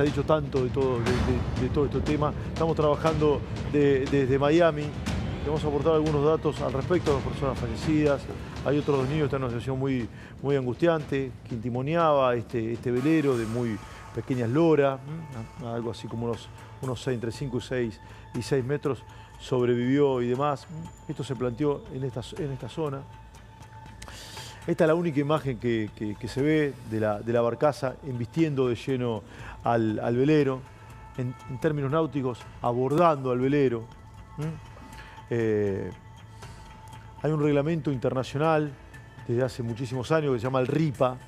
se ha dicho tanto de todo este tema. Estamos trabajando desde Miami. Hemos aportado algunos datos al respecto de las personas fallecidas. Hay otros 2 niños que están en una situación muy angustiante. Quien timoneaba este velero de muy pequeñas loras, algo así como unos 6, entre 5 y 6 metros, sobrevivió y demás. Esto se planteó en esta zona. Esta es la única imagen que se ve de la barcaza embistiendo de lleno al velero, en términos náuticos, abordando al velero. Hay un reglamento internacional desde hace muchísimos años que se llama el RIPA.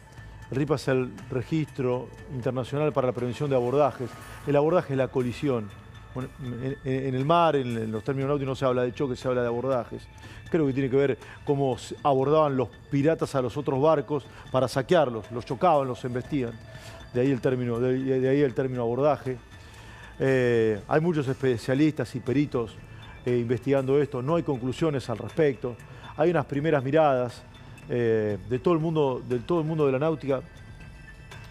El RIPA es el Registro Internacional para la Prevención de Abordajes. El abordaje es la colisión. Bueno, en el mar, en los términos náuticos, no se habla de choque, se habla de abordajes. Creo que tiene que ver cómo abordaban los piratas a los otros barcos para saquearlos. Los chocaban, los embestían. De ahí el término abordaje. Hay muchos especialistas y peritos investigando esto. No hay conclusiones al respecto. Hay unas primeras miradas de todo el mundo de la náutica,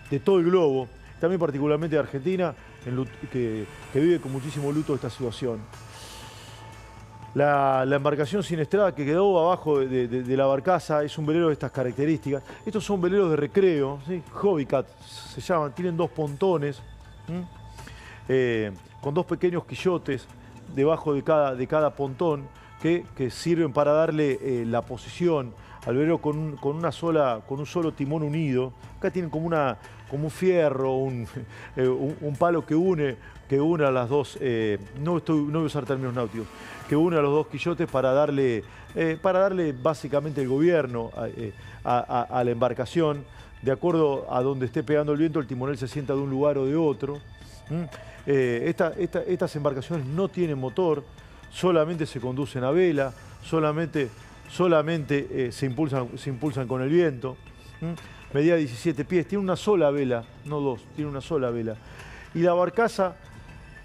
de todo el globo, también particularmente de Argentina, que vive con muchísimo luto esta situación. La embarcación siniestrada que quedó abajo de la barcaza es un velero de estas características. Estos son veleros de recreo, ¿sí? Hobbycat se llaman, tienen 2 pontones, con 2 pequeños quillotes debajo de cada pontón que sirven para darle la posición al velero con un solo timón unido. Acá tienen como un fierro, un palo que une a las dos, no voy a usar términos náuticos, que une a los 2 quillotes para darle básicamente el gobierno a la embarcación. De acuerdo a donde esté pegando el viento, el timonel se sienta de un lugar o de otro. Estas embarcaciones no tienen motor, solamente se conducen a vela, solamente se impulsan con el viento. Medía 17 pies, tiene una sola vela, no 2, tiene una sola vela. Y la barcaza,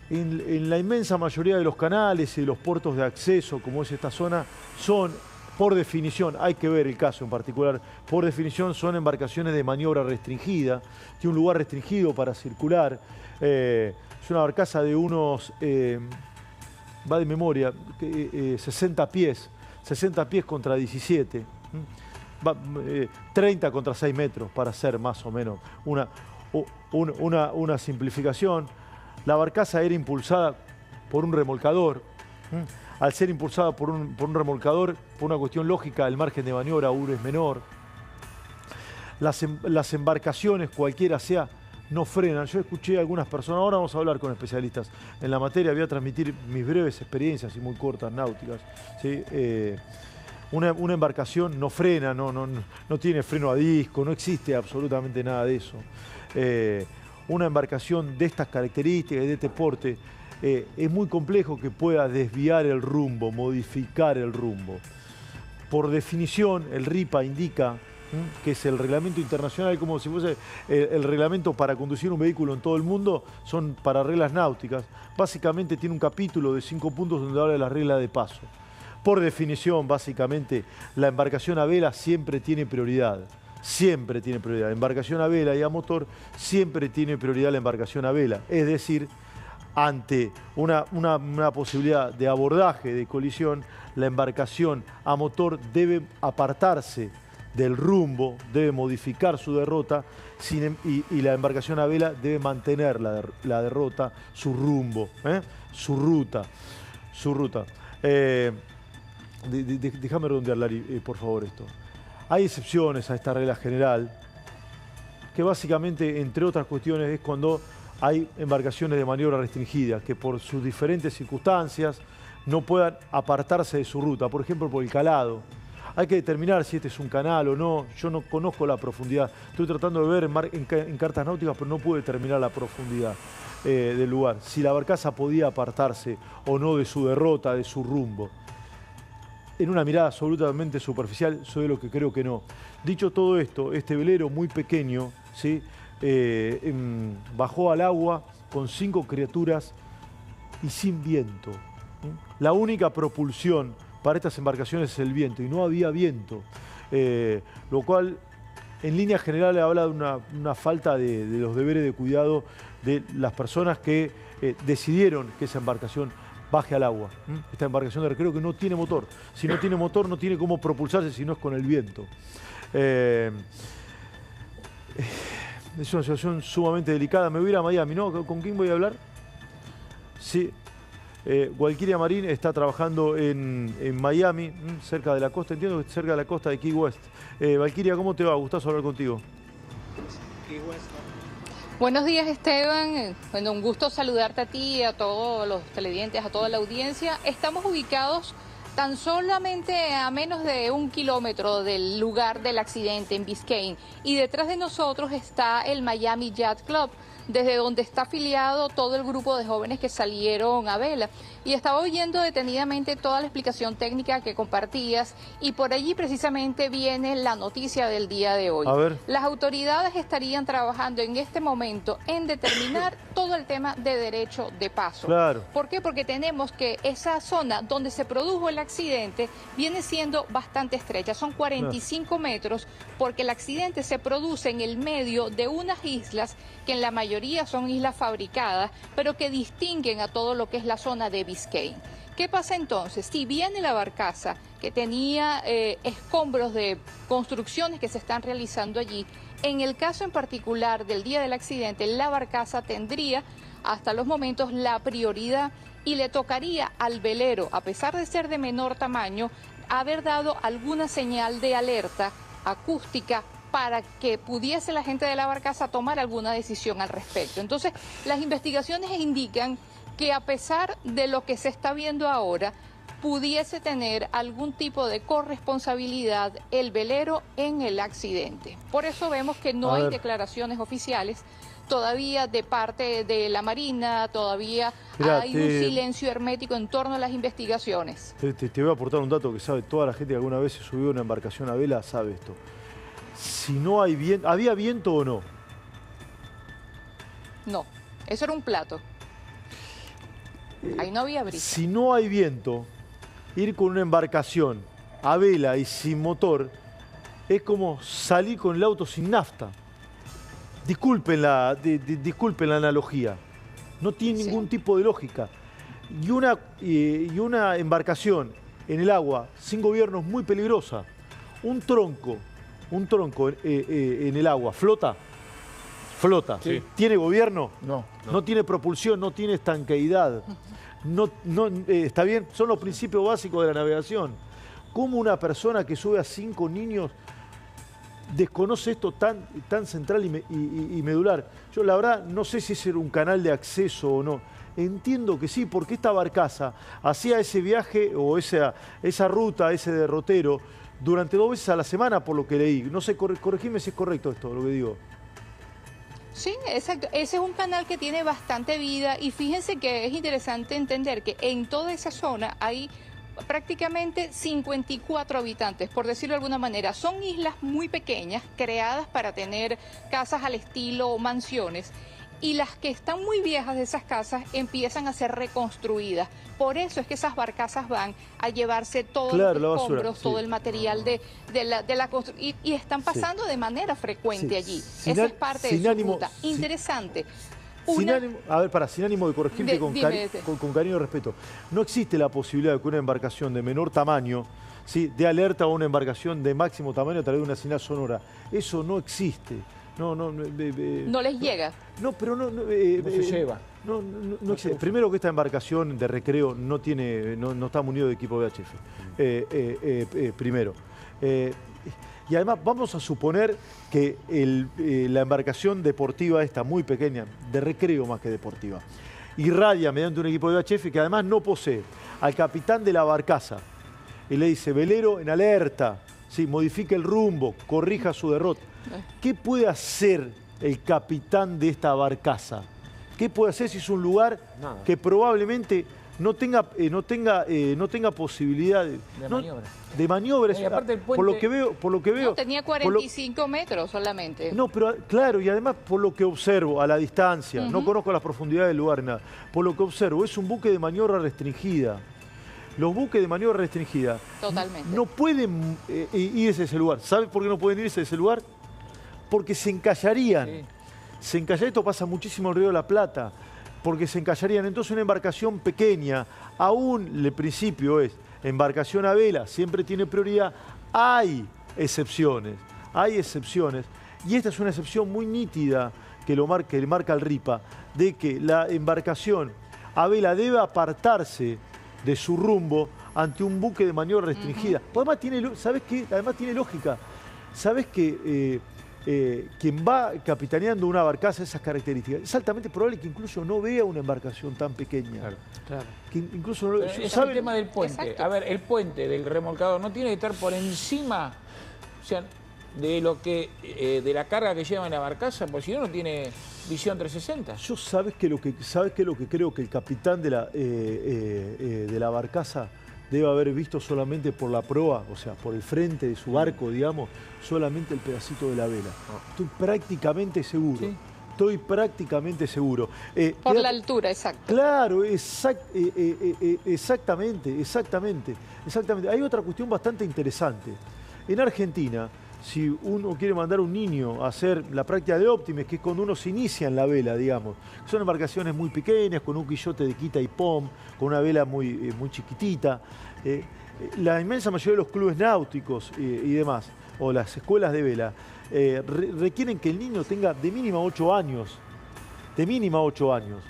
en la inmensa mayoría de los canales y de los puertos de acceso, como es esta zona, son, por definición, hay que ver el caso en particular, por definición son embarcaciones de maniobra restringida, tiene un lugar restringido para circular. Es una barcaza de unos, va de memoria, 60 pies contra 17. 30 contra 6 metros, para hacer más o menos una simplificación. La barcaza era impulsada por un remolcador. Al ser impulsada por un remolcador, por una cuestión lógica, el margen de maniobra aún es menor. Las embarcaciones, cualquiera sea, no frenan. Yo escuché a algunas personas, ahora vamos a hablar con especialistas en la materia, voy a transmitir mis breves experiencias y muy cortas náuticas, ¿sí? Una embarcación no frena, no tiene freno a disco, no existe absolutamente nada de eso. Una embarcación de estas características y de este porte, es muy complejo que pueda desviar el rumbo, modificar el rumbo. Por definición, el RIPA indica, que es el reglamento internacional, como si fuese el reglamento para conducir un vehículo en todo el mundo, son para reglas náuticas. Básicamente tiene un capítulo de 5 puntos donde habla de las reglas de paso. Por definición, básicamente, la embarcación a vela siempre tiene prioridad. Siempre tiene prioridad. Embarcación a vela y a motor, siempre tiene prioridad la embarcación a vela. Es decir, ante una posibilidad de abordaje, de colisión, la embarcación a motor debe apartarse del rumbo, debe modificar su derrota y la embarcación a vela debe mantener la derrota, su rumbo, su ruta. Déjame redondear, Lari, por favor, esto. Hay excepciones a esta regla general, que básicamente, entre otras cuestiones, es cuando hay embarcaciones de maniobra restringida, que por sus diferentes circunstancias no puedan apartarse de su ruta, por ejemplo, por el calado. Hay que determinar si este es un canal o no. Yo no conozco la profundidad. Estoy tratando de ver en cartas náuticas, pero no pude determinar la profundidad del lugar. Si la barcaza podía apartarse o no de su derrota, de su rumbo. En una mirada absolutamente superficial, soy lo que creo que no. Dicho todo esto, este velero muy pequeño, ¿sí? Bajó al agua con 5 criaturas y sin viento. La única propulsión para estas embarcaciones es el viento, y no había viento, lo cual en línea general habla de una falta de los deberes de cuidado de las personas que decidieron que esa embarcación baje al agua. Esta embarcación de recreo que no tiene motor. Si no tiene motor, no tiene cómo propulsarse si no es con el viento. Es una situación sumamente delicada. Me voy a ir a Miami, ¿no? ¿Con quién voy a hablar? Sí. Walkiria Marín está trabajando en Miami, cerca de la costa, entiendo que cerca de la costa de Key West. Walkiria, ¿cómo te va? Gustazo hablar contigo. Key West. Buenos días, Esteban. Bueno, un gusto saludarte a ti y a todos los televidentes, a toda la audiencia. Estamos ubicados tan solamente a menos de 1 kilómetro del lugar del accidente en Biscayne. Y detrás de nosotros está el Miami Yacht Club, desde donde está afiliado todo el grupo de jóvenes que salieron a vela. Y estaba oyendo detenidamente toda la explicación técnica que compartías y por allí precisamente viene la noticia del día de hoy. A ver. Las autoridades estarían trabajando en este momento en determinar todo el tema de derecho de paso. Claro. ¿Por qué? Porque tenemos que esa zona donde se produjo el accidente viene siendo bastante estrecha, son 45 metros, porque el accidente se produce en el medio de unas islas que en la mayoría son islas fabricadas, pero que distinguen a todo lo que es la zona de Biscayne. ¿Qué pasa entonces? Si viene la barcaza que tenía escombros de construcciones que se están realizando allí, en el caso en particular del día del accidente, la barcaza tendría hasta los momentos la prioridad y le tocaría al velero, a pesar de ser de menor tamaño, haber dado alguna señal de alerta acústica para que pudiese la gente de la barcaza tomar alguna decisión al respecto. Entonces, las investigaciones indican que a pesar de lo que se está viendo ahora, pudiese tener algún tipo de corresponsabilidad el velero en el accidente. Por eso vemos que no hay declaraciones oficiales todavía de parte de la Marina, todavía hay un silencio hermético en torno a las investigaciones. Te voy a aportar un dato que sabe toda la gente que alguna vez se subió a una embarcación a vela, sabe esto. Si no hay viento, ¿había viento o no? No, eso era un plato. Ahí no había brisa. Si no hay viento, ir con una embarcación a vela y sin motor es como salir con el auto sin nafta. Disculpen la analogía. No tiene ningún tipo de lógica. Y una embarcación en el agua sin gobierno es muy peligrosa. Un tronco en el agua, ¿flota? Flota. Sí. ¿Tiene gobierno? No. No tiene propulsión, no tiene estanqueidad. Está bien, son los principios básicos de la navegación. ¿Cómo una persona que sube a 5 niños desconoce esto tan central y medular? Yo la verdad no sé si ese era un canal de acceso o no. Entiendo que sí, porque esta barcaza hacía ese viaje o esa ruta, ese derrotero, durante 2 veces a la semana, por lo que leí. No sé, corregime si es correcto esto, lo que digo. Sí, exacto. Ese es un canal que tiene bastante vida y fíjense que es interesante entender que en toda esa zona hay prácticamente 54 habitantes, por decirlo de alguna manera. Son islas muy pequeñas, creadas para tener casas al estilo mansiones. Y las que están muy viejas de esas casas empiezan a ser reconstruidas. Por eso es que esas barcazas van a llevarse todos los escombros, todo el material de la construcción. Y están pasando de manera frecuente allí. Esa es parte de su ruta. Interesante. Sin ánimo de corregirte con cariño y respeto. No existe la posibilidad de que una embarcación de menor tamaño, ¿sí?, dé alerta a una embarcación de máximo tamaño a través de una señal sonora. Eso no existe. No les llega. No, pero no se lleva. No existe. Primero que esta embarcación de recreo no está munido de equipo VHF. Primero. Y además vamos a suponer que la embarcación deportiva esta, muy pequeña, de recreo más que deportiva, irradia mediante un equipo de VHF que además no posee al capitán de la barcaza y le dice: velero en alerta, ¿sí?, modifique el rumbo, corrija su derrota. ¿Qué puede hacer el capitán de esta barcaza? ¿Qué puede hacer si es un lugar que probablemente no tenga posibilidad de maniobra? Y aparte el puente, por lo que veo, no, tenía 45 metros solamente. No, pero claro, y además por lo que observo a la distancia, no conozco las profundidades del lugar, nada. Por lo que observo, es un buque de maniobra restringida. Los buques de maniobra restringida no pueden irse de ese lugar. ¿Sabes por qué no pueden irse de ese lugar? Porque se encallarían. Sí. se encalla, esto pasa muchísimo en el Río de la Plata, porque se encallarían. Entonces una embarcación pequeña, aún el principio es embarcación a vela, siempre tiene prioridad. Hay excepciones, y esta es una excepción muy nítida que marca el RIPA, de que la embarcación a vela debe apartarse de su rumbo ante un buque de maniobra restringida. Además tiene, ¿sabes qué? Además tiene lógica. ¿Sabes que quien va capitaneando una barcaza de esas características, es altamente probable que incluso no vea una embarcación tan pequeña? Claro. Que incluso no, es el tema del puente. Exacto. A ver, el puente del remolcador no tiene que estar por encima, o sea, de lo que de la carga que lleva en la barcaza, porque si no, no tiene visión 360. Yo sabes que lo que creo que el capitán de la barcaza debe haber visto solamente por la proa, o sea, por el frente de su barco, digamos, solamente el pedacito de la vela. Estoy prácticamente seguro. Sí. Estoy prácticamente seguro. Por la altura, exacto. Claro, exactamente. Hay otra cuestión bastante interesante. En Argentina, si uno quiere mandar a un niño a hacer la práctica de óptimes, que es cuando uno se inicia en la vela, digamos, son embarcaciones muy pequeñas, con un quillote de quita y pom, con una vela muy chiquitita. La inmensa mayoría de los clubes náuticos y demás, o las escuelas de vela, requieren que el niño tenga de mínima 8 años. De mínima 8 años.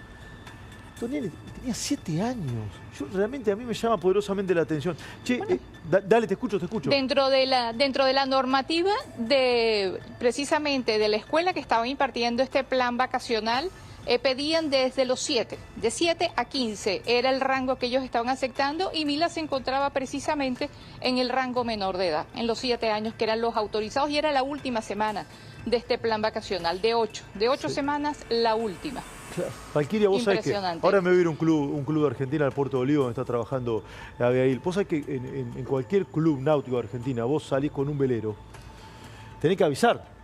Toniel tenía 7 años. Realmente a mí me llama poderosamente la atención. Che, bueno, dale, te escucho. Dentro de la normativa precisamente de la escuela que estaba impartiendo este plan vacacional, pedían desde los 7, de 7 a 15 era el rango que ellos estaban aceptando, y Mila se encontraba precisamente en el rango menor de edad, en los 7 años, que eran los autorizados, y era la última semana de este plan vacacional, de 8 sí. semanas, la última. Valquiria, vos sabés que ahora me voy a ir a un club de Argentina, al Puerto de Olivo, donde está trabajando Abigail. Vos sabés que en cualquier club náutico de Argentina, vos salís con un velero, tenés que avisar.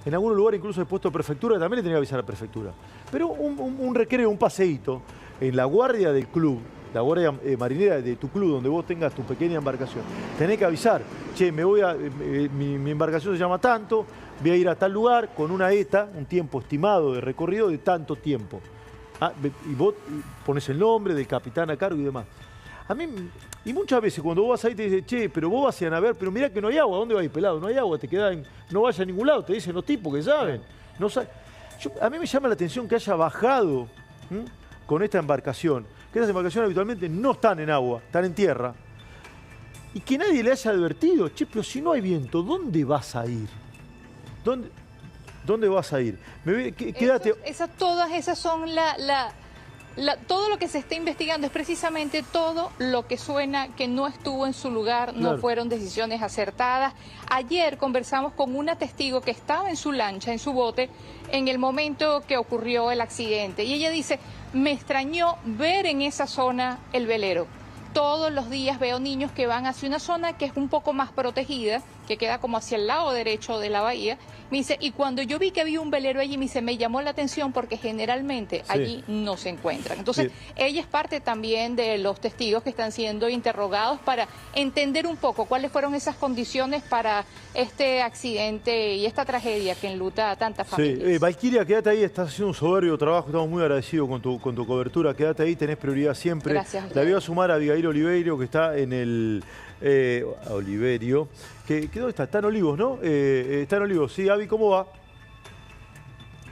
En algunos lugares, incluso el puesto de prefectura, también le tenés que avisar a la prefectura. Pero un recreo, un paseíto, en la guardia del club, la guardia marinera de tu club, donde vos tengas tu pequeña embarcación, tenés que avisar. Che, mi embarcación se llama tanto, voy a ir a tal lugar con una ETA, un tiempo estimado de recorrido de tanto tiempo. Y vos pones el nombre del capitán a cargo y demás. A mí, y muchas veces cuando vos vas ahí te dicen, che, pero vos vas a navegar, pero mirá que no hay agua, ¿dónde vas a ir, pelado? No hay agua, te quedás no vayas a ningún lado, te dicen los tipos que saben. No saben. A mí me llama la atención que haya bajado con esta embarcación, que estas embarcaciones habitualmente no están en agua, están en tierra, y que nadie le haya advertido, che, pero si no hay viento, ¿dónde vas a ir? ¿Dónde vas a ir? Quédate. Todas esas son todo lo que se está investigando es precisamente todo lo que suena que no estuvo en su lugar, claro. No fueron decisiones acertadas. Ayer conversamos con una testigo que estaba en su lancha, en su bote, en el momento que ocurrió el accidente. Y ella dice, me extrañó ver en esa zona el velero. Todos los días veo niños que van hacia una zona que es un poco más protegida, que queda como hacia el lado derecho de la bahía. Me dice, y cuando yo vi que había un velero allí, me dice, me llamó la atención porque generalmente allí no se encuentran. Entonces, ella es parte también de los testigos que están siendo interrogados para entender un poco cuáles fueron esas condiciones para este accidente y esta tragedia que enluta a tantas familias. Sí, Valquiria, quédate ahí, estás haciendo un soberbio trabajo, estamos muy agradecidos con tu cobertura, quédate ahí, tenés prioridad siempre. Gracias. La voy a sumar a Abigail Oliverio, que está en el... Oliverio, ¿dónde está? Está en Olivos, ¿no? Está en Olivos, sí. Avi, ¿cómo va?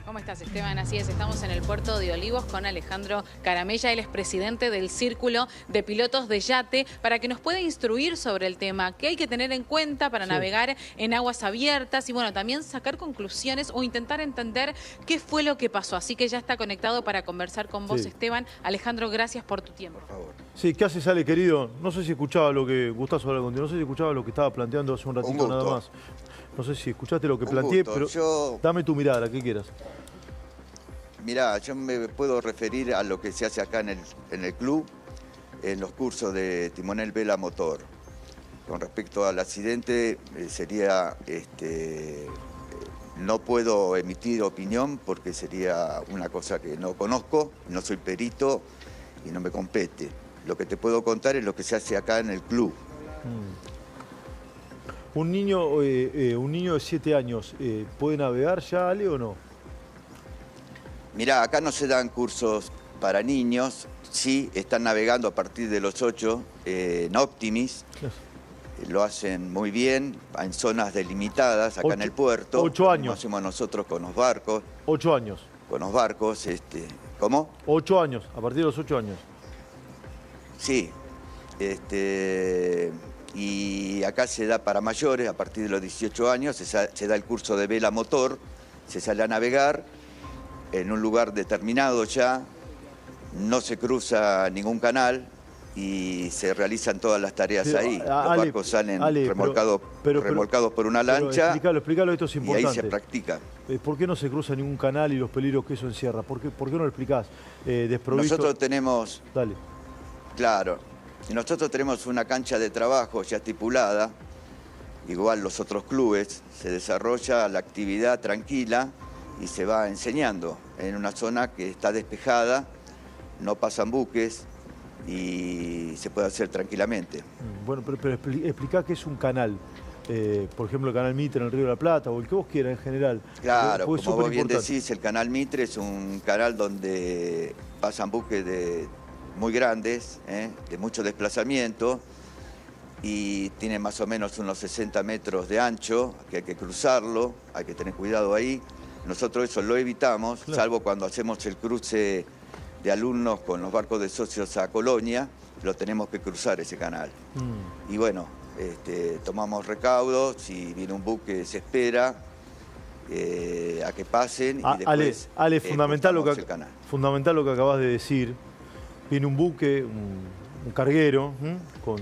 ¿Cómo estás, Esteban? Así es, estamos en el puerto de Olivos con Alejandro Caramella, él es presidente del Círculo de Pilotos de Yate, para que nos pueda instruir sobre el tema, qué hay que tener en cuenta para navegar en aguas abiertas y bueno, también sacar conclusiones o intentar entender qué fue lo que pasó. Así que ya está conectado para conversar con vos, Esteban. Alejandro, gracias por tu tiempo. Por favor. Sí, ¿qué haces, Ale, querido? No sé si escuchaba lo que... Gustazo hablar contigo. No sé si escuchaba lo que estaba planteando hace un ratito nada más. No sé si escuchaste lo que planteé, pero dame tu mirada, ¿qué quieras? Mirá, yo me puedo referir a lo que se hace acá en el club, en los cursos de timonel vela motor. Con respecto al accidente, sería... no puedo emitir opinión porque sería una cosa que no conozco, no soy perito y no me compete. Lo que te puedo contar es lo que se hace acá en el club. Un niño de 7 años, ¿puede navegar ya, Ale, o no? Mirá, acá no se dan cursos para niños, sí están navegando a partir de los 8 en Optimis. Lo hacen muy bien, en zonas delimitadas, acá en el puerto. 8 años. Lo hacemos nosotros con los barcos. 8 años. Con los barcos, ¿cómo? 8 años, a partir de los 8 años. Sí. Y acá se da para mayores, a partir de los 18 años, se da el curso de vela motor, se sale a navegar en un lugar determinado ya, no se cruza ningún canal y se realizan todas las tareas ahí. Los barcos salen remolcados por una lancha. Explícalo, esto es importante. Y ahí se practica. ¿Por qué no se cruza ningún canal y los peligros que eso encierra? ¿Por qué no lo explicás? Desprovisto. Nosotros tenemos... Dale. Claro. Nosotros tenemos una cancha de trabajo ya estipulada, igual los otros clubes, se desarrolla la actividad tranquila y se va enseñando en una zona que está despejada, no pasan buques y se puede hacer tranquilamente. Bueno, pero explicá qué es un canal. Por ejemplo, el canal Mitre en el Río de la Plata o el que vos quieras en general. Claro, como vos bien decís, el canal Mitre es un canal donde pasan buques muy grandes, de mucho desplazamiento, y tiene más o menos unos 60 metros de ancho, que hay que cruzarlo, hay que tener cuidado ahí. Nosotros eso lo evitamos, claro, salvo cuando hacemos el cruce de alumnos con los barcos de socios a Colonia, lo tenemos que cruzar ese canal. Y bueno, tomamos recaudos, si viene un buque se espera a que pasen y después Ale, fundamental lo que acabas de decir. Viene un buque, un carguero,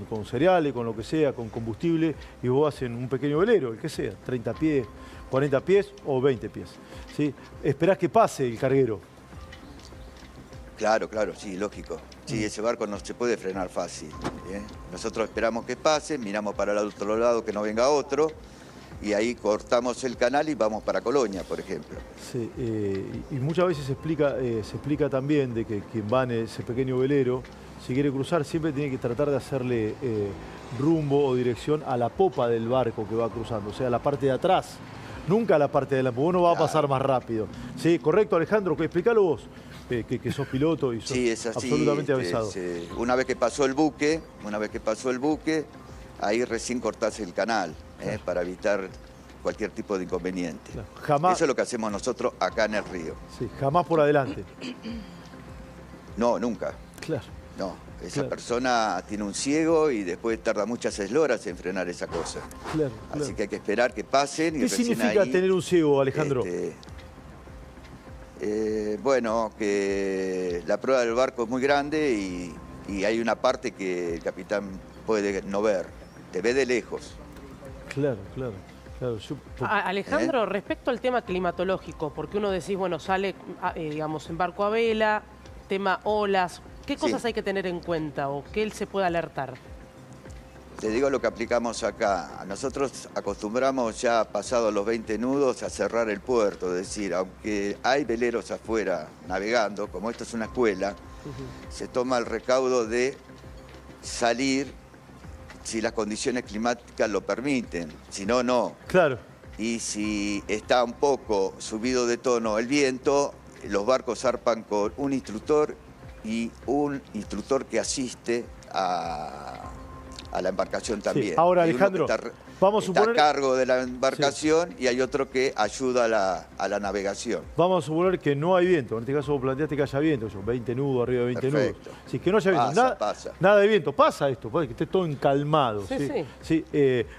con cereales, con lo que sea, con combustible, y vos hacen un pequeño velero, el que sea, 30 pies, 40 pies o 20 pies. ¿Sí? Esperás que pase el carguero. Claro, sí, lógico. Sí, ese barco no se puede frenar fácil. Nosotros esperamos que pase, miramos para el otro lado que no venga otro, y ahí cortamos el canal y vamos para Colonia, por ejemplo. Sí, y muchas veces se explica también de que quien va en ese pequeño velero, si quiere cruzar, siempre tiene que tratar de hacerle rumbo o dirección a la popa del barco que va cruzando, o sea, a la parte de atrás, nunca a la parte de adelante, porque uno va a pasar más rápido. ¿Sí? ¿Correcto, Alejandro? Explícalo vos, que sos piloto y sos absolutamente avisado. Una vez que pasó el buque, ahí recién cortás el canal, para evitar cualquier tipo de inconveniente. Claro. Eso es lo que hacemos nosotros acá en el río. Sí, jamás por adelante. No, nunca. Claro. No, esa persona tiene un ciego y después tarda muchas horas en frenar esa cosa. Claro. Así que hay que esperar que pasen. ¿Qué significa tener un ciego, Alejandro? Bueno, que la prueba del barco es muy grande y hay una parte que el capitán puede no ver, te ve de lejos. Claro. Alejandro, respecto al tema climatológico, porque uno decís, bueno, sale, digamos, en barco a vela, tema olas, ¿qué cosas hay que tener en cuenta o qué él se puede alertar? Te digo lo que aplicamos acá. Nosotros acostumbramos ya pasados los 20 nudos a cerrar el puerto, es decir, aunque hay veleros afuera navegando, como esto es una escuela, se toma el recaudo de salir si las condiciones climáticas lo permiten, si no, no. Claro. Y si está un poco subido de tono el viento, los barcos zarpan con un instructor y un instructor que asiste a la embarcación también. Sí. Ahora, Alejandro, vamos a suponer... Está a cargo de la embarcación y hay otro que ayuda a la navegación. Vamos a suponer que no hay viento. En este caso vos planteaste que haya viento, 20 nudos, arriba de 20 nudos. Sí, que no haya viento. Nada de viento. Pasa esto, puede que esté todo encalmado. Sí.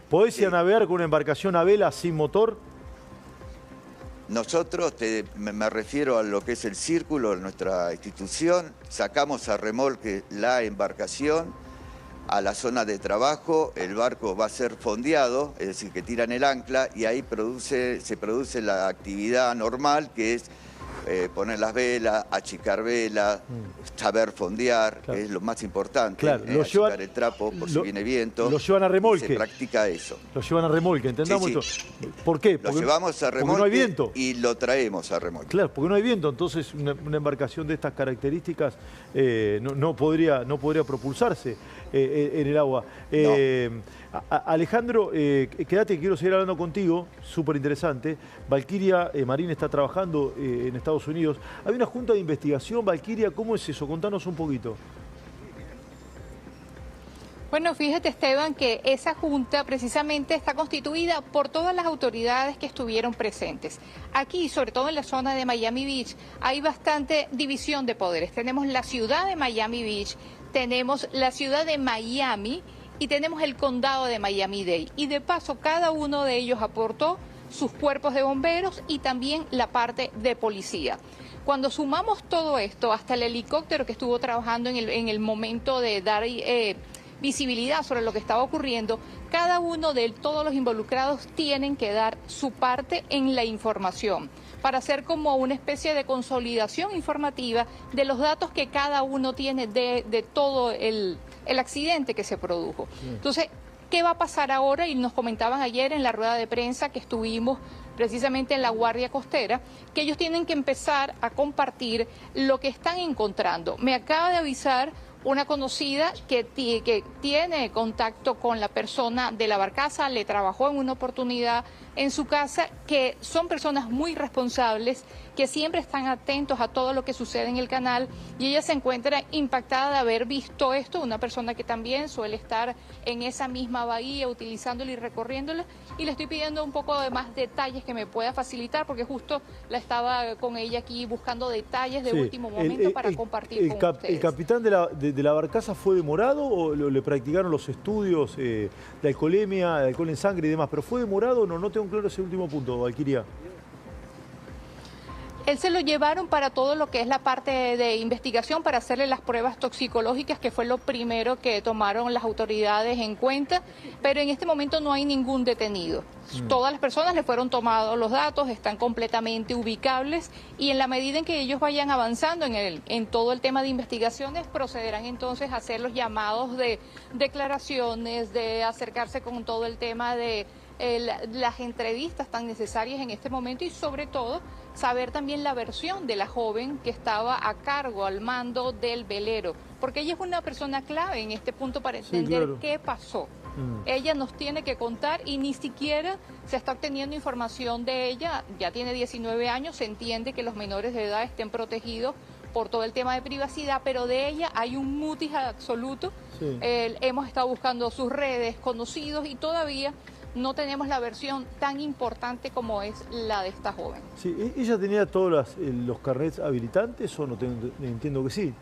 ¿Podés ir a navegar con una embarcación a vela sin motor? Nosotros, me refiero a lo que es el círculo de nuestra institución, sacamos a remolque la embarcación a la zona de trabajo, el barco va a ser fondeado, es decir, que tiran el ancla y ahí se produce la actividad normal, que es poner las velas, achicar velas, saber fondear, que es lo más importante, achicar el trapo por si viene viento. Lo llevan a remolque. Se practica eso. Lo llevan a remolque, ¿entendamos esto? ¿Por qué? Lo llevamos a remolque, no hay viento. Y lo traemos a remolque. Claro, porque no hay viento, entonces una embarcación de estas características no podría propulsarse en el agua. Alejandro, quédate, quiero seguir hablando contigo, súper interesante. Valkyria Marine está trabajando en Estados Estados Unidos. Hay una junta de investigación, Valquiria, ¿cómo es eso? Contanos un poquito. Bueno, fíjate, Esteban, que esa junta precisamente está constituida por todas las autoridades que estuvieron presentes. Aquí, sobre todo en la zona de Miami Beach, hay bastante división de poderes. Tenemos la ciudad de Miami Beach, tenemos la ciudad de Miami y tenemos el condado de Miami-Dade. Y de paso, cada uno de ellos aportó sus cuerpos de bomberos y también la parte de policía. Cuando sumamos todo esto, hasta el helicóptero que estuvo trabajando en el momento de dar visibilidad sobre lo que estaba ocurriendo, cada uno de todos los involucrados tienen que dar su parte en la información para hacer como una especie de consolidación informativa de los datos que cada uno tiene de todo el accidente que se produjo. Entonces, ¿qué va a pasar ahora? Y nos comentaban ayer en la rueda de prensa que estuvimos precisamente en la Guardia Costera, que ellos tienen que empezar a compartir lo que están encontrando. Me acaba de avisar una conocida que tiene contacto con la persona de la barcaza, le trabajó en una oportunidad en su casa, que son personas muy responsables, que siempre están atentos a todo lo que sucede en el canal, y ella se encuentra impactada de haber visto esto, una persona que también suele estar en esa misma bahía utilizándola y recorriéndola, y le estoy pidiendo un poco de más detalles que me pueda facilitar, porque justo la estaba con ella aquí buscando detalles de último momento para compartir con ustedes. ¿El capitán de la barcaza fue demorado o le practicaron los estudios de alcoholemia, de alcohol en sangre y demás? ¿Pero fue demorado o no? No tengo claro ese último punto, Valquiria. Él se lo llevaron para todo lo que es la parte de investigación, para hacerle las pruebas toxicológicas, que fue lo primero que tomaron las autoridades en cuenta, pero en este momento no hay ningún detenido. Todas las personas le fueron tomados los datos, están completamente ubicables, y en la medida en que ellos vayan avanzando en todo el tema de investigaciones, procederán entonces a hacer los llamados de declaraciones, de acercarse con todo el tema de las entrevistas tan necesarias en este momento, y sobre todo saber también la versión de la joven que estaba a cargo, al mando del velero, porque ella es una persona clave en este punto para entender qué pasó. Ella nos tiene que contar, y ni siquiera se está obteniendo información de ella. Ya tiene 19 años, se entiende que los menores de edad estén protegidos por todo el tema de privacidad, pero de ella hay un mutis absoluto. Hemos estado buscando sus redes, conocidos, y todavía no tenemos la versión tan importante como es la de esta joven. Sí, ¿ella tenía todos los carnets habilitantes o no? Entiendo que sí.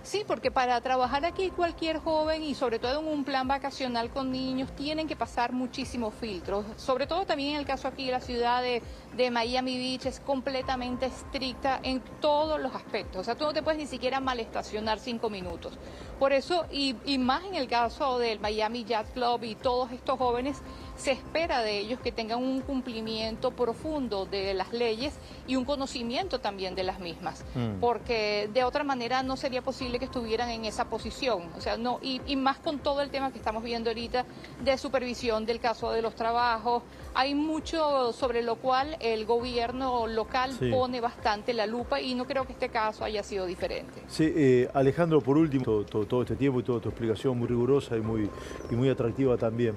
Sí, porque para trabajar aquí cualquier joven, y sobre todo en un plan vacacional con niños, tienen que pasar muchísimos filtros. Sobre todo también en el caso aquí de la ciudad de Miami Beach, es completamente estricta en todos los aspectos. O sea, tú no te puedes ni siquiera malestacionar 5 minutos. Por eso, y más en el caso del Miami Yacht Club y todos estos jóvenes, se espera de ellos que tengan un cumplimiento profundo de las leyes y un conocimiento también de las mismas, porque de otra manera no sería posible que estuvieran en esa posición. O sea, no, y más con todo el tema que estamos viendo ahorita de supervisión del caso de los trabajos. Hay mucho sobre lo cual el gobierno local pone bastante la lupa, y no creo que este caso haya sido diferente. Sí, Alejandro, por último, todo este tiempo y toda tu explicación muy rigurosa y muy atractiva también.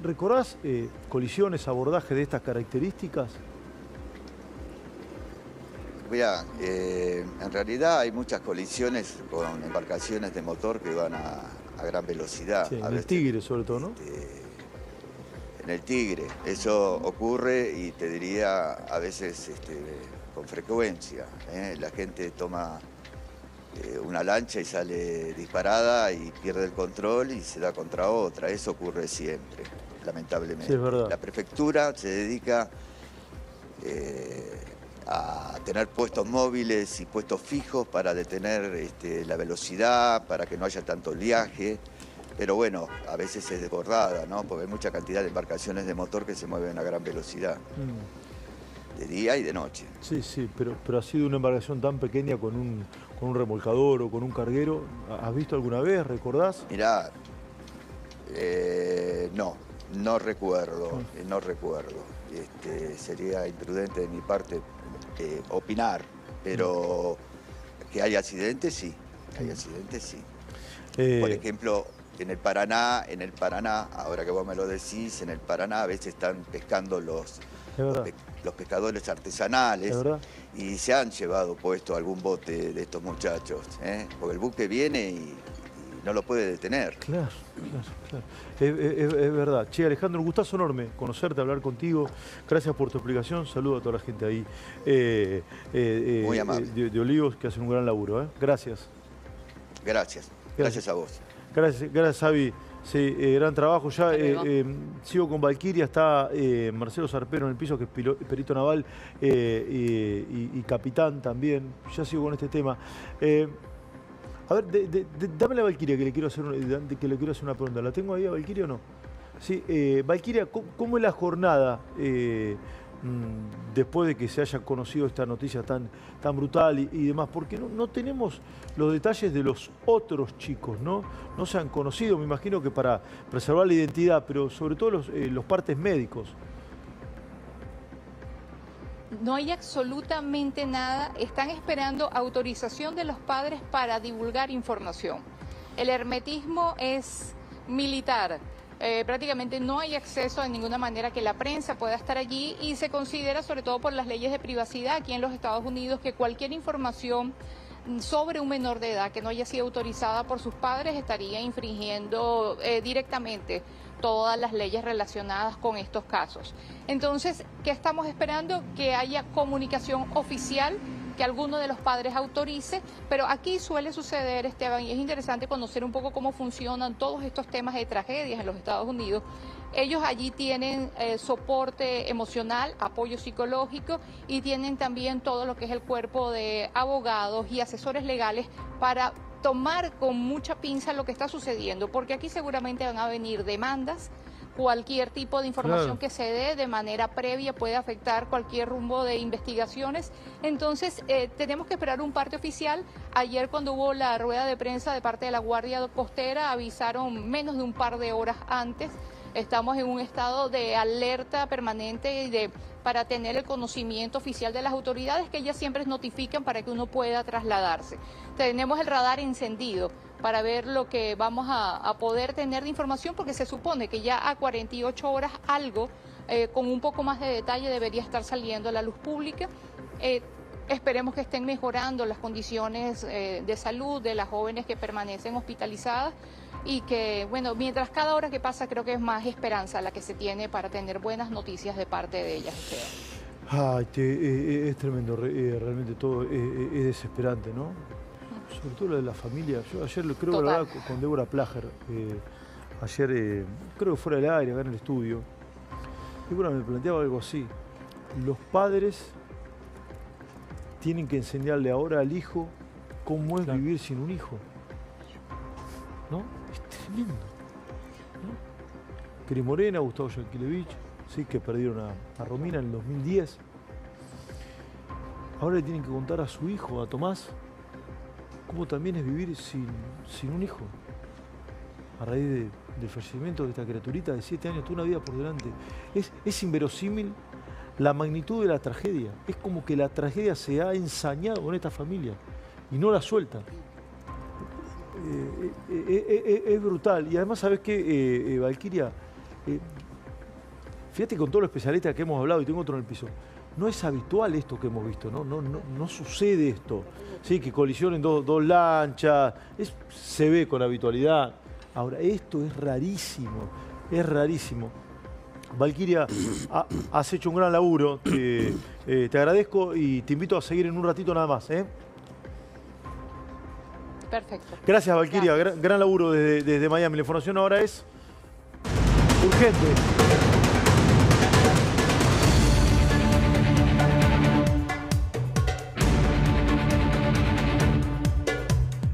¿Recordás colisiones, abordajes de estas características? Mira, en realidad hay muchas colisiones con embarcaciones de motor que van a gran velocidad. Sí, en el Tigre sobre todo, ¿no? En el Tigre, eso ocurre, y te diría a veces con frecuencia. La gente toma una lancha y sale disparada y pierde el control y se da contra otra. Eso ocurre siempre, lamentablemente. Sí, es verdad. La prefectura se dedica a tener puestos móviles y puestos fijos para detener la velocidad, para que no haya tanto viaje. Pero bueno, a veces es desbordada, ¿no? Porque hay mucha cantidad de embarcaciones de motor que se mueven a gran velocidad. De día y de noche. Sí, pero ha sido una embarcación tan pequeña con un remolcador o con un carguero. ¿Has visto alguna vez? ¿Recordás? Mirá, no recuerdo, no recuerdo. Sería imprudente de mi parte opinar, pero que hay accidentes, sí. Hay accidentes, sí. Por ejemplo, en el Paraná, ahora que vos me lo decís, en el Paraná a veces están pescando los los pescadores artesanales, y se han llevado puesto algún bote de estos muchachos, porque el buque viene y no lo puede detener. Claro. Es verdad. Che, Alejandro, un gustazo enorme conocerte, hablar contigo. Gracias por tu explicación. Saludo a toda la gente ahí muy amable. de Olivos, que hacen un gran laburo. Gracias. Gracias a vos. Gracias, Avi. Sí, gran trabajo. Ya sigo con Valquiria, está Marcelo Sarpero en el piso, que es perito naval y capitán también. Ya sigo con este tema. A ver, dame la Valquiria, que le quiero hacer una pregunta. ¿La tengo ahí a Valquiria o no? Sí, Valquiria, ¿cómo es la jornada después de que se haya conocido esta noticia tan brutal y demás? Porque no tenemos los detalles de los otros chicos, ¿no? No se han conocido, me imagino que para preservar la identidad, pero sobre todo los partes médicos. No hay absolutamente nada. Están esperando autorización de los padres para divulgar información. El hermetismo es militar. Prácticamente no hay acceso de ninguna manera que la prensa pueda estar allí y se considera, sobre todo por las leyes de privacidad aquí en los Estados Unidos, que cualquier información sobre un menor de edad que no haya sido autorizada por sus padres estaría infringiendo directamente todas las leyes relacionadas con estos casos. Entonces, ¿qué estamos esperando? Que haya comunicación oficial, que alguno de los padres autorice, pero aquí suele suceder, Esteban, y es interesante conocer un poco cómo funcionan todos estos temas de tragedias en los Estados Unidos. Ellos allí tienen soporte emocional, apoyo psicológico y tienen también todo lo que es el cuerpo de abogados y asesores legales para tomar con mucha pinza lo que está sucediendo, porque aquí seguramente van a venir demandas. Cualquier tipo de información que se dé de manera previa puede afectar cualquier rumbo de investigaciones. Entonces, tenemos que esperar un parte oficial. Ayer, cuando hubo la rueda de prensa de parte de la Guardia Costera, avisaron menos de un par de horas antes. Estamos en un estado de alerta permanente y para tener el conocimiento oficial de las autoridades, que ellas siempre notifican para que uno pueda trasladarse. Tenemos el radar encendido para ver lo que vamos a poder tener de información, porque se supone que ya a 48 horas algo, con un poco más de detalle, debería estar saliendo a la luz pública. Esperemos que estén mejorando las condiciones de salud de las jóvenes que permanecen hospitalizadas y que, bueno, mientras cada hora que pasa, creo que es más esperanza la que se tiene para tener buenas noticias de parte de ellas. Ay, es tremendo, realmente todo es desesperante, ¿no? Sobre todo lo de la familia. Yo ayer creo que hablaba con Débora Plager, ayer creo que fuera del aire, acá en el estudio. Débora me planteaba algo así. Los padres tienen que enseñarle ahora al hijo cómo es vivir sin un hijo. ¿No? Es tremendo. ¿No? Cris Morena, Gustavo Yankelevich, ¿sí? Que perdieron a Romina en el 2010. Ahora le tienen que contar a su hijo, a Tomás, cómo también es vivir sin un hijo. A raíz del fallecimiento de esta criaturita de 7 años, toda una vida por delante. Es inverosímil la magnitud de la tragedia. Es como que la tragedia se ha ensañado con esta familia y no la suelta. Es brutal. Y además, ¿sabes qué, Valquiria? Fíjate, con todos los especialistas que hemos hablado, y tengo otro en el piso, no es habitual esto que hemos visto, no sucede esto. Sí, que colisionen dos lanchas, se ve con habitualidad. Ahora, esto es rarísimo, es rarísimo. Valquiria, has hecho un gran laburo, te agradezco y te invito a seguir en un ratito nada más. Perfecto. Gracias, Valquiria, gran laburo desde Miami. La información ahora es urgente.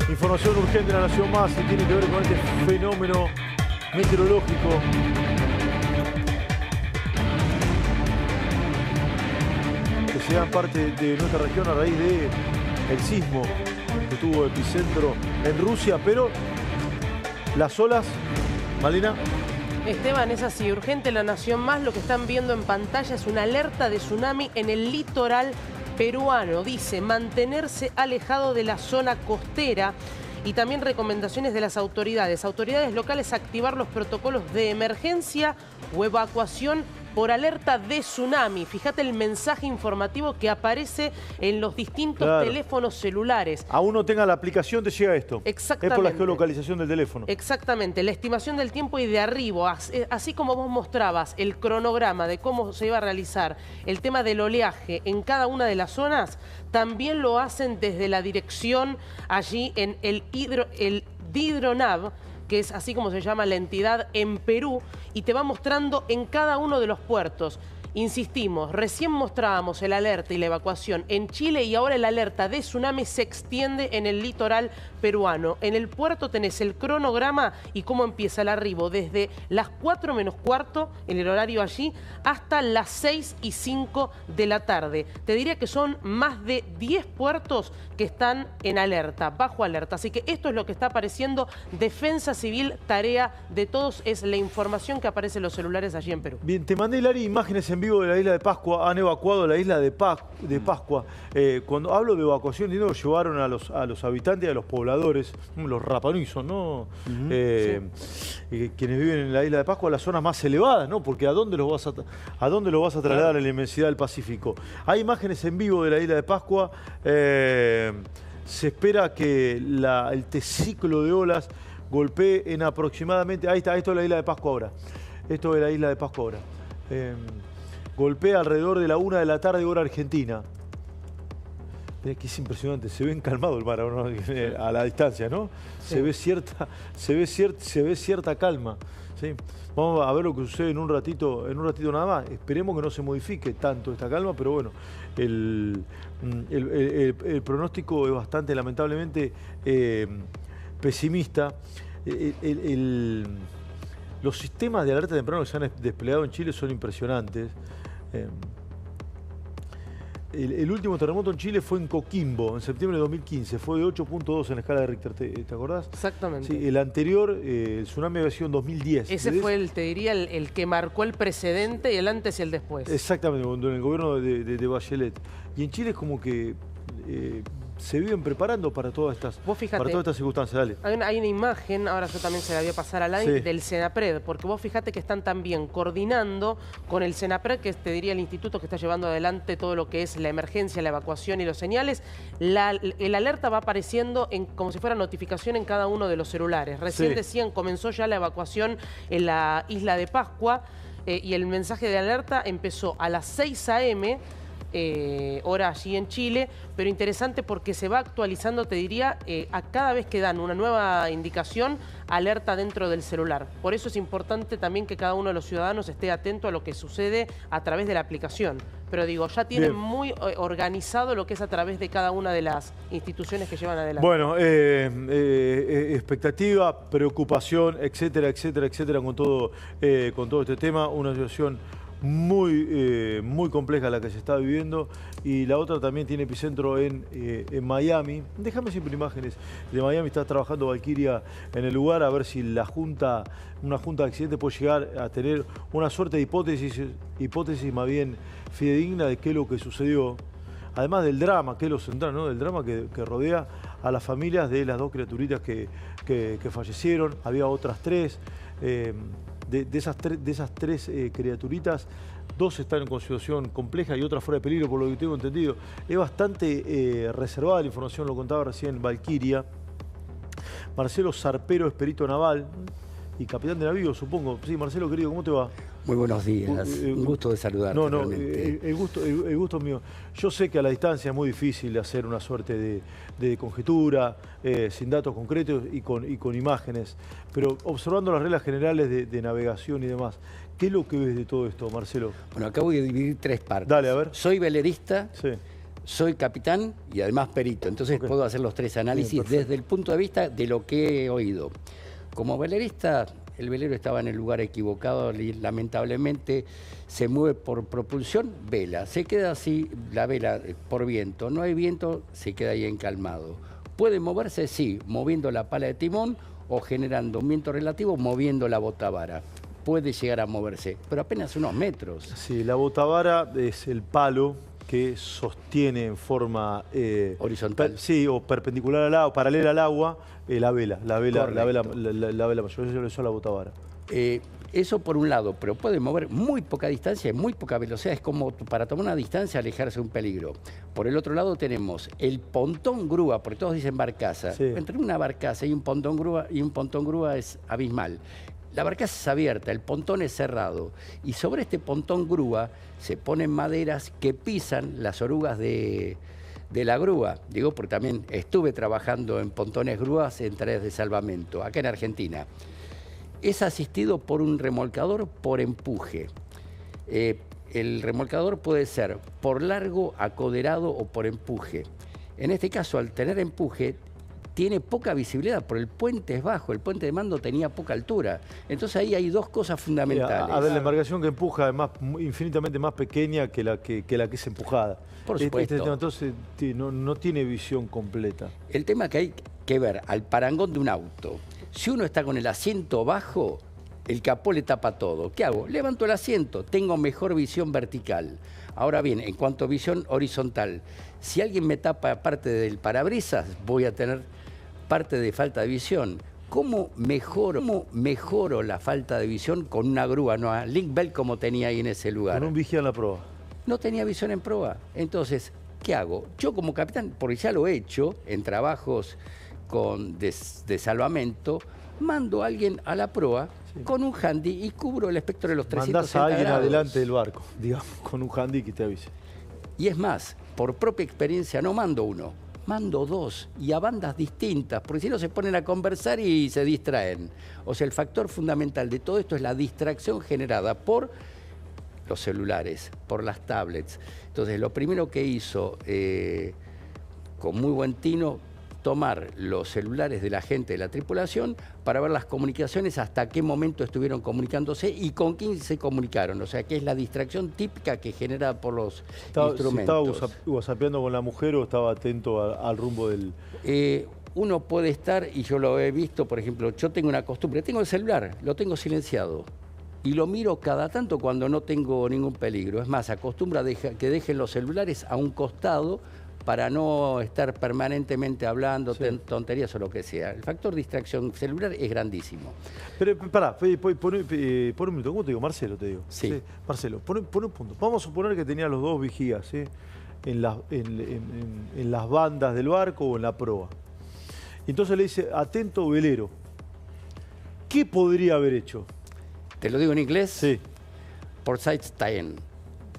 Información urgente de La Nación Más y tiene que ver con este fenómeno meteorológico. Que se da parte de nuestra región a raíz del sismo que tuvo epicentro en Rusia, pero las olas, Malena. Esteban, es así, urgente La Nación Más. Lo que están viendo en pantalla es una alerta de tsunami en el litoral peruano. Dice mantenerse alejado de la zona costera y también recomendaciones de las autoridades. Autoridades locales activar los protocolos de emergencia o evacuación por alerta de tsunami. Fíjate el mensaje informativo que aparece en los distintos teléfonos celulares. A uno tenga la aplicación te llega esto. Exactamente. Es por la geolocalización del teléfono. Exactamente. La estimación del tiempo y de arribo, así como vos mostrabas el cronograma de cómo se iba a realizar el tema del oleaje en cada una de las zonas, también lo hacen desde la dirección allí en el Hidronav, que es así como se llama la entidad en Perú, y te va mostrando en cada uno de los puertos. Insistimos, recién mostrábamos el alerta y la evacuación en Chile y ahora el alerta de tsunami se extiende en el litoral peruano. En el puerto tenés el cronograma y cómo empieza el arribo desde las 4 menos cuarto, en el horario allí, hasta las 6:05 de la tarde. Te diría que son más de 10 puertos que están en alerta, bajo alerta. Así que esto es lo que está apareciendo. Defensa Civil, tarea de todos, es la información que aparece en los celulares allí en Perú. Bien, te mandé, Lari, imágenes en vivo de la isla de Pascua. Han evacuado la isla de Pascua. Cuando hablo de evacuación, digo, llevaron a los habitantes y a los pobladores, los rapanui son, ¿no? Quienes viven en la isla de Pascua, a las zonas más elevadas, ¿no? Porque ¿a dónde los vas a trasladar en la inmensidad del Pacífico? Hay imágenes en vivo de la isla de Pascua. Se espera que el T-ciclo de olas golpee en aproximadamente... Ahí está, esto es la isla de Pascua ahora. Esto es la isla de Pascua ahora. Golpea alrededor de la 1 de la tarde, hora argentina. Es que es impresionante, se ve encalmado el mar a la distancia, ¿no? Sí. Se ve cierta calma. ¿Sí? Vamos a ver lo que sucede en un ratito nada más. Esperemos que no se modifique tanto esta calma, pero bueno, el pronóstico es bastante, lamentablemente, pesimista. Los sistemas de alerta temprano que se han desplegado en Chile son impresionantes. El último terremoto en Chile fue en Coquimbo, en septiembre de 2015. Fue de 8.2 en la escala de Richter, ¿te acordás? Exactamente. Sí, el anterior, el tsunami había sido en 2010. Ese fue, te diría, el que marcó el precedente y el antes y el después. Exactamente, en el gobierno de Bachelet. Y en Chile es como que... se viven preparando para todas estas circunstancias. Dale. Hay una imagen, ahora yo también se la voy a pasar al aire, del Senapred, porque vos fíjate que están también coordinando con el Senapred, que te diría el instituto que está llevando adelante todo lo que es la emergencia, la evacuación y los señales. El alerta va apareciendo como si fuera notificación en cada uno de los celulares. Recién decían, comenzó ya la evacuación en la isla de Pascua y el mensaje de alerta empezó a las 6 a.m., hora allí en Chile, pero interesante porque se va actualizando, te diría, a cada vez que dan una nueva indicación, alerta dentro del celular. Por eso es importante también que cada uno de los ciudadanos esté atento a lo que sucede a través de la aplicación. Pero digo, ya tienen muy organizado lo que es a través de cada una de las instituciones que llevan adelante. Bueno, expectativa, preocupación, etcétera, etcétera, etcétera, con todo este tema. Una situación muy compleja la que se está viviendo, y la otra también tiene epicentro en Miami. Déjame siempre imágenes de Miami. Está trabajando Valkyria en el lugar a ver si una junta de accidentes puede llegar a tener una suerte de hipótesis más bien fidedigna de qué es lo que sucedió. Además del drama, que es lo central, ¿no? Del drama que rodea a las familias de las dos criaturitas que fallecieron. Había otras tres. De esas tres criaturitas, dos están en situación compleja y otra fuera de peligro, por lo que tengo entendido. Es bastante reservada la información, lo contaba recién Valkyria. Marcelo Zarpero es perito naval y capitán de navío, supongo. Sí, Marcelo, querido, ¿cómo te va? Muy buenos días, un gusto de saludarte. El gusto es mío. Yo sé que a la distancia es muy difícil hacer una suerte de conjetura, sin datos concretos y con imágenes, pero observando las reglas generales de navegación y demás, ¿qué es lo que ves de todo esto, Marcelo? Bueno, acá voy a dividir tres partes. Dale, a ver. Soy velerista, soy capitán y además perito, entonces puedo hacer los tres análisis desde el punto de vista de lo que he oído. Como velerista, el velero estaba en el lugar equivocado y lamentablemente se mueve por propulsión, vela. Se queda así la vela por viento. No hay viento, se queda ahí encalmado. ¿Puede moverse? Sí, moviendo la pala de timón o generando un viento relativo, moviendo la botavara. Puede llegar a moverse, pero apenas unos metros. Sí, la botavara es el palo que sostiene en forma horizontal. O perpendicular al agua, paralela al agua, la vela mayor. Eso es la botavara. Eso por un lado, pero puede mover muy poca distancia y muy poca velocidad. Es como para tomar una distancia, alejarse de un peligro. Por el otro lado tenemos el pontón grúa, porque todos dicen barcaza. Sí. Entre una barcaza y un pontón grúa es abismal. La barcaza es abierta, el pontón es cerrado. Y sobre este pontón grúa se ponen maderas que pisan las orugas de la grúa. Digo, porque también estuve trabajando en pontones grúas en tareas de salvamento, acá en Argentina. Es asistido por un remolcador por empuje. El remolcador puede ser por largo, acoderado o por empuje. En este caso, al tener empuje, tiene poca visibilidad, porque el puente es bajo, el puente de mando tenía poca altura. Entonces ahí hay dos cosas fundamentales. A ver, la embarcación que empuja es infinitamente más pequeña que la que es empujada. Por supuesto. Entonces no tiene visión completa. El tema que hay que ver al parangón de un auto. Si uno está con el asiento bajo, el capó le tapa todo. ¿Qué hago? Levanto el asiento, tengo mejor visión vertical. Ahora bien, en cuanto a visión horizontal, si alguien me tapa parte del parabrisas, voy a tener parte de falta de visión. ¿Cómo mejoro la falta de visión con una grúa, no a link belt como tenía ahí en ese lugar? Con un vigía en la proa. No tenía visión en proa. Entonces, ¿qué hago? Yo como capitán, porque ya lo he hecho en trabajos de salvamento, mando a alguien a la proa con un handy y cubro el espectro de los 360 Mandás a alguien grados. adelante del barco, digamos, con un handy que te avise. Y es más, por propia experiencia no mando uno, mando dos y a bandas distintas, porque si no se ponen a conversar y se distraen. O sea, el factor fundamental de todo esto es la distracción generada por los celulares, por las tablets. Entonces, lo primero que hizo, con muy buen tino, tomar los celulares de la gente de la tripulación para ver las comunicaciones, hasta qué momento estuvieron comunicándose y con quién se comunicaron. O sea, que es la distracción típica que genera por los instrumentos. Si estaba whatsappeando con la mujer o estaba atento al rumbo del... Uno puede estar, y yo lo he visto, por ejemplo, yo tengo una costumbre, tengo el celular, lo tengo silenciado. Y lo miro cada tanto cuando no tengo ningún peligro. Es más, acostumbro a que dejen los celulares a un costado para no estar permanentemente hablando tonterías o lo que sea. El factor distracción celular es grandísimo. Pero pará, pon un minuto. ¿Cómo te digo? Marcelo, te digo. Sí. Marcelo, pon un punto. Vamos a suponer que tenía los dos vigías, ¿sí? en las bandas del barco o en la proa. Y entonces le dice, atento velero. ¿Qué podría haber hecho? ¿Te lo digo en inglés? Sí. Por side stand.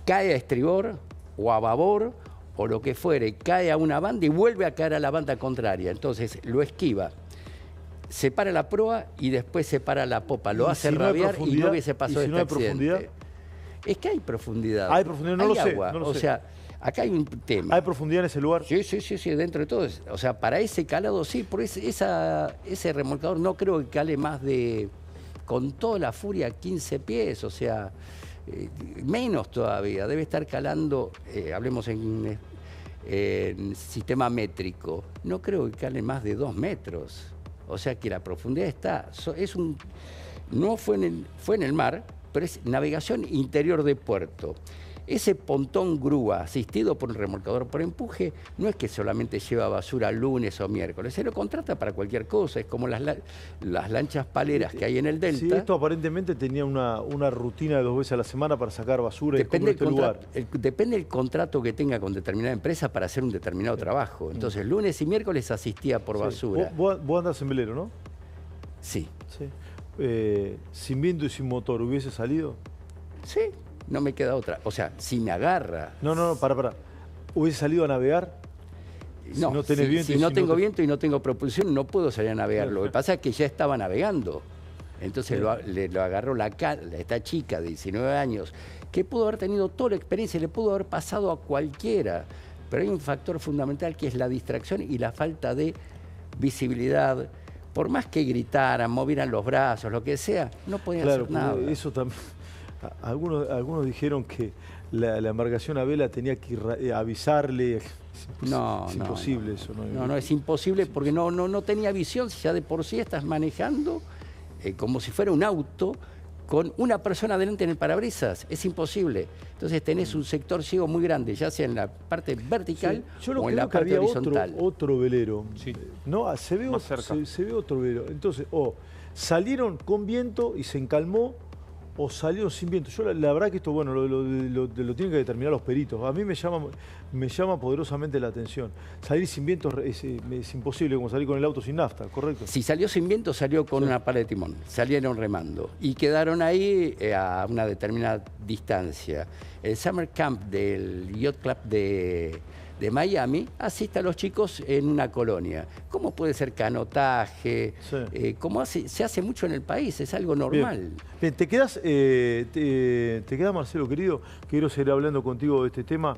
Cae a estribor o a babor o lo que fuere, cae a una banda y vuelve a caer a la banda contraria. Entonces lo esquiva, separa la proa y después separa la popa. Lo hace rabiar y no hubiese pasado este accidente. Es que hay profundidad. Hay profundidad, no lo sé. O sea, acá hay un tema. ¿Hay profundidad en ese lugar? Sí, dentro de todo. O sea, para ese calado sí, por ese remolcador no creo que cale más de, con toda la furia, 15 pies, o sea... menos todavía, debe estar calando, hablemos en sistema métrico, no creo que cale más de 2 metros. O sea que la profundidad está, no fue en el mar, pero es navegación interior de puerto. Ese pontón grúa asistido por un remolcador por empuje no es que solamente lleva basura lunes o miércoles, se lo contrata para cualquier cosa, es como las lanchas paleras que hay en el Delta. Sí, esto aparentemente tenía una rutina de 2 veces a la semana para sacar basura y cubrir este lugar. Depende del contrato que tenga con determinada empresa para hacer un determinado trabajo. Entonces, lunes y miércoles asistía por basura. Vos andás en velero, ¿no? Sí. Sin viento y sin motor, ¿hubiese salido? Sí. No me queda otra. O sea, si me agarra... No, para. ¿Hubiese salido a navegar? No, si no tenés viento si no tengo viento y no tengo propulsión, no puedo salir a navegar. Lo que pasa es que ya estaba navegando. Entonces lo agarró esta chica de 19 años, que pudo haber tenido toda la experiencia y le pudo haber pasado a cualquiera. Pero hay un factor fundamental que es la distracción y la falta de visibilidad. Por más que gritaran, movieran los brazos, lo que sea, no podían hacer nada. Eso también... Algunos dijeron que la embarcación a vela tenía que avisarle. Es imposible eso. No, es imposible porque no tenía visión. Si ya de por sí estás manejando como si fuera un auto con una persona adelante en el parabrisas, es imposible. Entonces tenés un sector ciego muy grande, ya sea en la parte vertical o en la parte horizontal. Otro velero. Sí. No, se ve otro velero. Entonces, salieron con viento y se encalmó, o salió sin viento. Yo la verdad que esto, bueno, lo tienen que determinar los peritos. A mí me llama poderosamente la atención. Salir sin viento es imposible, como salir con el auto sin nafta, ¿correcto? Si salió sin viento, salió con una pala de timón. Salieron remando. Y quedaron ahí a una determinada distancia. El Summer Camp del Yacht Club de Miami asiste a los chicos en una colonia. ¿Cómo puede ser canotaje? Sí. Se hace mucho en el país, es algo normal. Bien, te quedás, Marcelo, querido, quiero seguir hablando contigo de este tema.